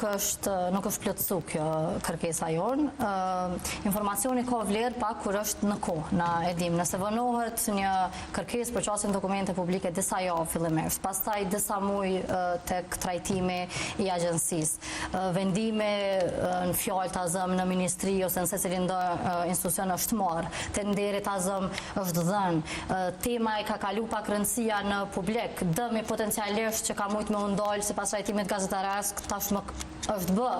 nuk është plotësu kjo kërkesa jonë. Informacioni ka vlerë pak kur është në kohë, na e dim. Nëse vënohet një kërkesë për çastjen dokumente publike disa javë fillimisht, pastaj disa muaj tek trajtimi i agjencisë, vendime në fjalë ta zëm në ministri ose në secilin institucion është marrë, tenderi ta zëm është dhënë, tema e ka kalu pak rëndësia në publik, dëmi potencialisht që ka mujt me undalë si pas trajtimit gazetaresk tash më është bë.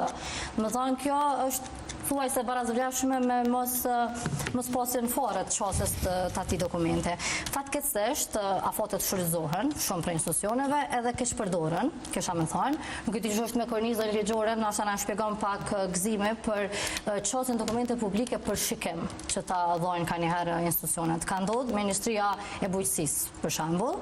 Më thonë kjo është thuaj se barazvlefshme me mos pasin fare të qasjes të ati dokumente. Fatkeqësisht, afatet shfrytëzohen shumë për institucioneve edhe keq përdoren, kisha me thonë. Nuk i është me kornizën ligjore, nasa na shpjegon pak gëzime për qasjen dokumente publike për shikim, që ta dhojnë ka njëherë institucionet. Ka ndodhë Ministria e Bujqësisë, për shembull,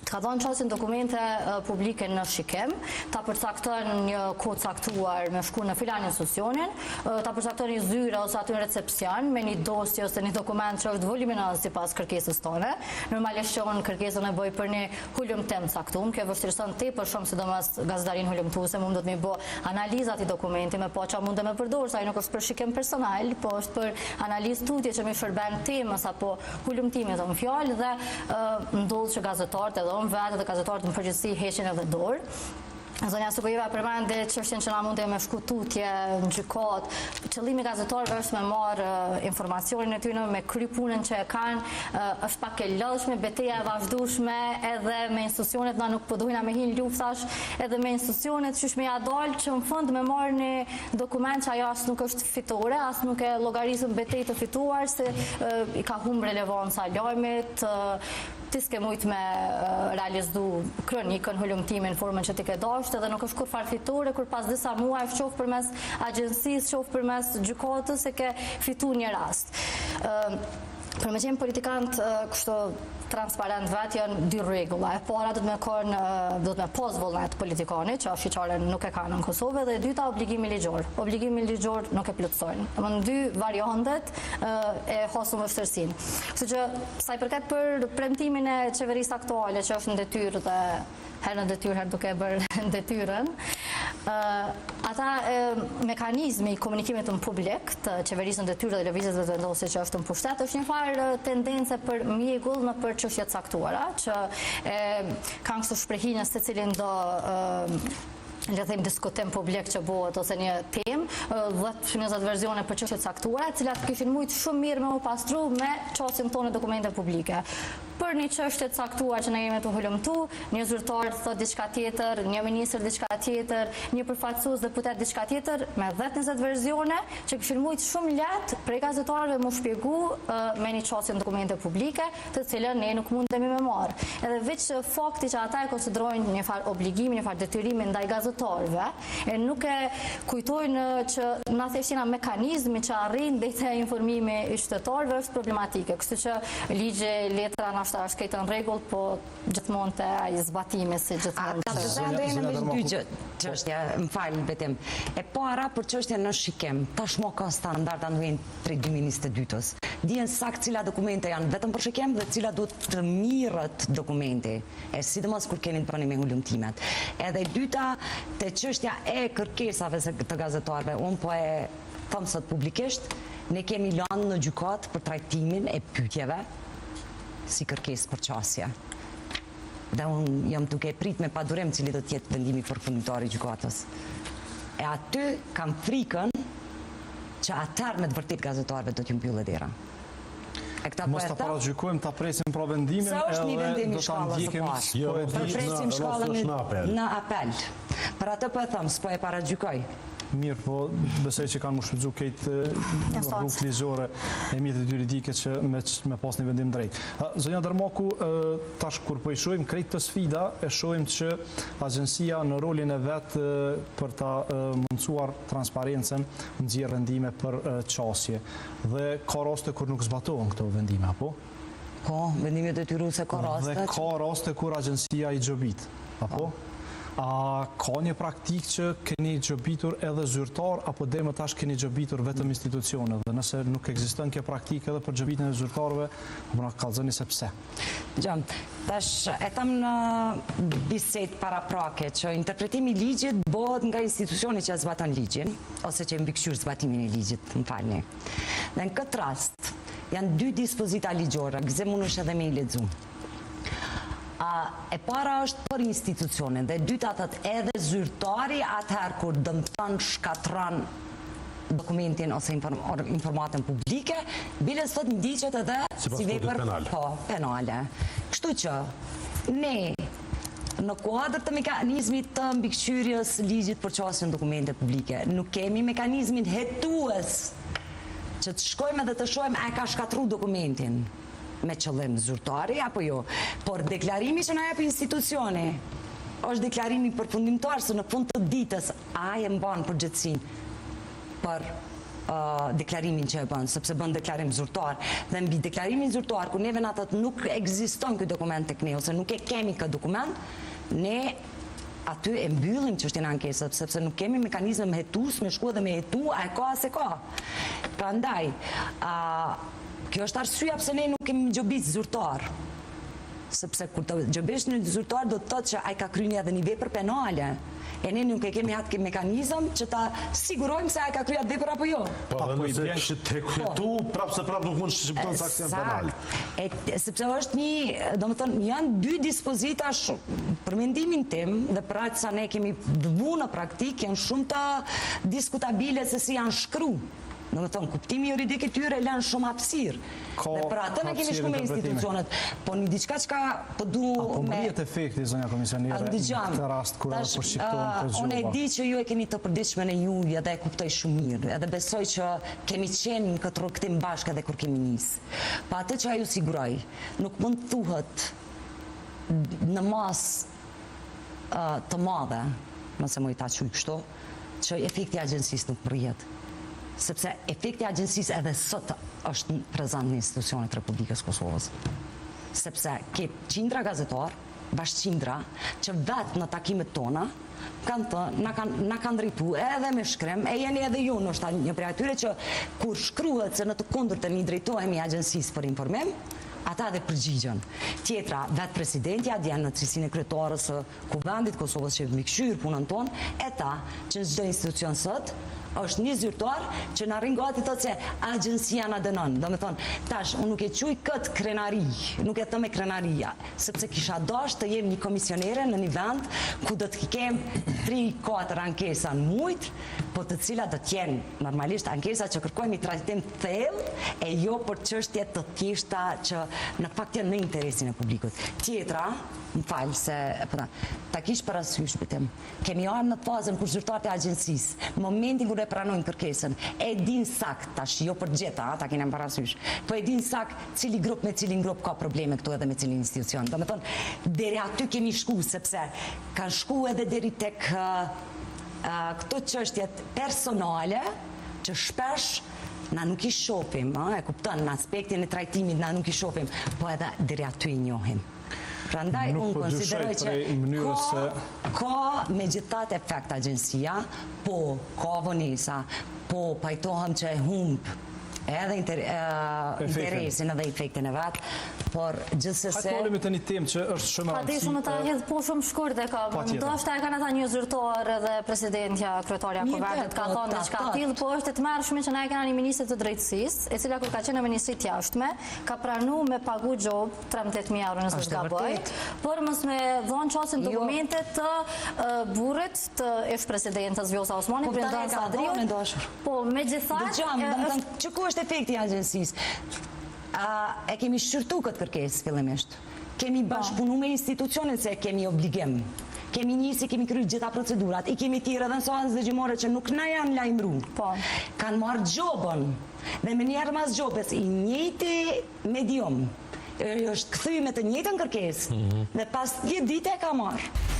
ka dhënë çastin dokumente publike në shikim, ta përcakton një kohë caktuar me shku në filan institucionin, ta përcakton një zyre ose aty në recepcion me një dosje ose një dokument që është voluminoz sipas kërkesës tonë. Normalisht që unë kërkesën e bëj për një hulumtim caktuar, kjo vështirëson tepër shumë sidomos gazetarin hulumtuese, mund të më bë analizë atij dokumenti me pa çfarë mund të më përdor, sa ai nuk është për shikim personal, po është për analizë tutje që më shërben temës apo hulumtimi në fjalë dhe ndodh që gazetarët edhe vetë dhe gazetarët në përgjithësi heqin edhe dorë. Zonja Sukojeva përmende çështjen që na mund të me shku tutje në gjykat. Qëllimi i gazetarëve është me marrë informacionin e tyre, me kry punën që e kanë, është pak e lodhshme, betejë e vazhdueshme edhe me institucionet na nuk po duhina me hin luftash, edhe me institucionet qysh me ja dalë që në fund me marrë një dokument që ajo as nuk është fitore, as nuk e llogarisën betejë të fituar, se i ka humbur relevanca lajmit, ti s'ke mujt me realizu kronikën, hulumtimin, formën që ti ke dashur, edhe nuk është kur farë fitore, kur pas disa muaj qoftë përmes agjencisë, qoftë përmes gjykatës, e ke fitu një rast. Për me qenë politikant kështu transparent vetë janë dy rregulla. E para do të me pos vullnet politikani, që shqiptarët nuk e kanë në Kosovë, dhe e dyta obligimi ligjor. Obligimi ligjor nuk e plotësojnë. Në dy variantet e hasëm vështirësinë. Kështu që sa i përket për premtimin e qeverisë aktuale, që është në detyrë dhe herë në detyrë, herë duke bërë detyrën, ata mekanizmi i komunikimit në publik të qeverisë në detyrë dhe lëvizjes dhe vendosjes që është në pushtet është një farë tendence për mjegull në për çështje të caktuara, që kanë kështu shprehinë në secilin do le them diskutim publik që bëhet ose një temë, 10-20 versione për çështje të caktuara, të cilat kishin mujt shumë mirë me u pastru me çastjen tonë dokumente publike. Për një çështje të caktuar që ne jemi të hulumtu, një zyrtar thot diçka tjetër, një ministër diçka tjetër, një përfaqësues deputet diçka tjetër, me 10-20 versione që kishin mujt shumë lehtë prej gazetarëve mu shpjegu me një çastje dokumente publike, të cilën ne nuk mundemi me marr. Edhe veç fakti që ata e konsiderojnë një farë obligimi, një farë detyrimi ndaj gazetarëve, e nuk e kujtojnë që na thjesht janë mekanizmi që arrin deri te informimi i qytetarëve është problematike. Kështu që ligji, letra është këtë në regull, po gjithmonë të ai zbatimi si gjithmonë. Ka të zendojnë me dy çështje, më falë betim. E para për çështjen në shikim, tashmo ka standarda ndojnë 3-2022. Dijen sakt cila dokumente janë vetëm për shikim dhe cila duhet të mirët dokumenti, e sidomos kur keni të bëni me hulumtimet. Edhe dyta, te çështja e kërkesave të gazetarëve, unë po e them sot publikisht, ne kemi lënë në gjykat për trajtimin e pyetjeve si kërkesë për qasje. Dhe unë jam duke prit me padurim cili do t'jetë vendimi përfundimtar i gjykatës. E aty kam frikën që atëherë me të vërtet gazetarëve do t'ju mbyllë dera. Mos ta paragjykojmë, ta presim pra vendimin edhe do ta ndjekim. Presim shkallën në apel. Për atë po e them, s'po e paragjykoj. Mirë, po besoj që kanë më shfrytzu këtë rrugë ligjore e mjetët juridike që me pas një vendim drejt. Zonja Dermaku, tash kur po i shohim krejt të sfida, e shohim që agjencia në rolin e vetë për ta mundësuar transparencen nxjerr vendime për qasje. Dhe ka raste kur nuk zbatohen këto vendime, apo? Po, vendime detyruese ka raste. Dhe ka raste kur agjencia i xhobit, apo? A ka një praktikë që keni gjobitur edhe zyrtar, apo dhe më tash keni gjobitur vetëm institucione? Dhe nëse nuk ekziston kjo praktikë edhe për gjobitin e zyrtarëve, apo na kallëzoni se pse? Gjam, tash e tham në bisedë paraprake që interpretimi i ligjit bëhet nga institucioni që zbaton ligjin, ose që mbikëqyr zbatimin e ligjit, më falni. Dhe në këtë rast, janë dy dispozita ligjore, gëzemunush edhe me i lexu. E para është për institucionin dhe dyta thot edhe zyrtari atëherë kur dëmton, shkatron dokumentin ose informatën publike, biles thot ndiqet edhe si vepër penale. Kështu që ne në kuadër të mekanizmit të mbikëqyrjes ligjit për çështjen dokumente publike, nuk kemi mekanizmin hetues që të shkojmë edhe të shohim a ka shkatruar dokumentin me qëllim zyrtari apo jo, por deklarimi që na jep institucioni është deklarimi përfundimtar se në fund të ditës ai e mban përgjegjësinë për deklarimin që e bën, sepse bën deklarim zyrtar dhe mbi deklarimin zyrtar kur neve na thotë nuk ekziston ky dokument tek ne ose nuk e kemi këtë dokument, ne aty e mbyllim çështjen e ankesës, sepse nuk kemi mekanizëm hetues me shku edhe me hetu a e ka as e ka. Prandaj kjo është arsyeja pse ne nuk kemi gjobit zyrtar. Sepse kur të gjobesh një zyrtar do të thotë që ai ka kryer edhe një vepër penale. E ne nuk e kemi atë mekanizëm që ta sigurojmë se ai ka kryer atë vepër apo jo. Po, dhe nëse që tek këtu prapë se prapë nuk mund të shqipton saksion penal. Sepse është një, domethënë janë dy dispozita për mendimin tim dhe për atë sa ne kemi vu në praktikë janë shumë të diskutabile se si janë shkruar. Domethënë kuptimi juridik i tyre lën shumë hapësirë. Dhe për atë ne kemi shkuar me institucionet, po një diçka që po du apo mbrihet efekti zonja komisionere në këtë rast kur përshiktohen këto gjëra. Unë e di që ju e keni të përditshme në ju dhe e kuptoj shumë mirë, edhe besoj që kemi qenë në këtë rrugtim bashkë edhe kur kemi nisë. Pa atë që ju siguroj, nuk mund të thuhet në masë të madhe, nëse më i ta quaj kështu, që efekti i agjencisë nuk mbrihet. Sepse efekti i agjencisë edhe sot është prezant në institucionet e Republikës Kosovës. Sepse ke qindra gazetar, bashkëqindra, që vetë në takimet tona na kanë drejtuar edhe me shkrem, e jeni edhe ju ndoshta një prej atyre që kur shkruhet se në të kundërtën i drejtohemi agjencisë për informim, ata dhe përgjigjen. Tjetra, vetë presidenti adjen në cilësinë e kryetarës së Kuvendit Kosovës që mbikëqyr punën tonë, e ta që në çdo institucion sot është një zyrtar që na rrin gati thotë se agjencia na dënon. Domethënë, tash unë nuk e quaj kët krenari, nuk e them me krenaria, sepse kisha dashur të jem një komisionere në një vend ku do të kem 3-4 ankesa në muj, po të cilat do të jenë normalisht ankesa që kërkojnë një trajtim të thellë e jo për çështje të thjeshta që në fakt janë në interesin e publikut. Tjetra, më fal se ta kish parasysh betem. Kemi ardhur në fazën kur zyrtarët e agjencisë, në momentin kur e pranojnë kërkesën, e din sakt tash jo për gjeta, ta keni parasysh. Po e din sakt cili grup me cilin grup ka probleme këtu edhe me cilin institucion. Domethënë, deri aty kemi shku sepse kanë shku edhe deri tek këto çështjet personale që shpesh na nuk i shohim, e kupton, në aspektin e trajtimit na nuk i shohim, po edhe deri aty i njohim. Prandaj unë konsideroj që ka megjithatë efekt agjencia, po ka vonesa, po pajtohem që e humb edhe interesin edhe efektin e vet, por gjithsesi hajde folemi të një temë që është shumë e rëndësishme. Shumë ta hedh po shumë shkurt e ka. Ndoshta e kanë ata një zyrtar edhe presidentja kryetaria e Kuvendit ka thonë diçka të tillë, po është e tmerrshme që na e kanë një ministër të drejtësisë, e cila kur ka qenë në ministri të jashtme, ka pranuar me pagu gjob 13.000 euro nëse s'ka bëj, por mos me dhënë çastin dokumente të burrit të ex-presidentës Vjosa Osmani, Brendan Sadriu. Po megjithatë, çku është efekti i agjencisë? E kemi shqyrtu këtë kërkesë fillimisht. Kemi bashkëpunu me institucionet se kemi obligim. Kemi njësi, kemi kryer gjitha procedurat. I kemi tjerë edhe në seancë dëgjimore që nuk na janë lajmëruar. Kanë marrë gjobën. Dhe me njerë mas gjobës i njëjti medium është kthy me të njëjtën kërkesë. Dhe pas 10 ditë e ka marrë.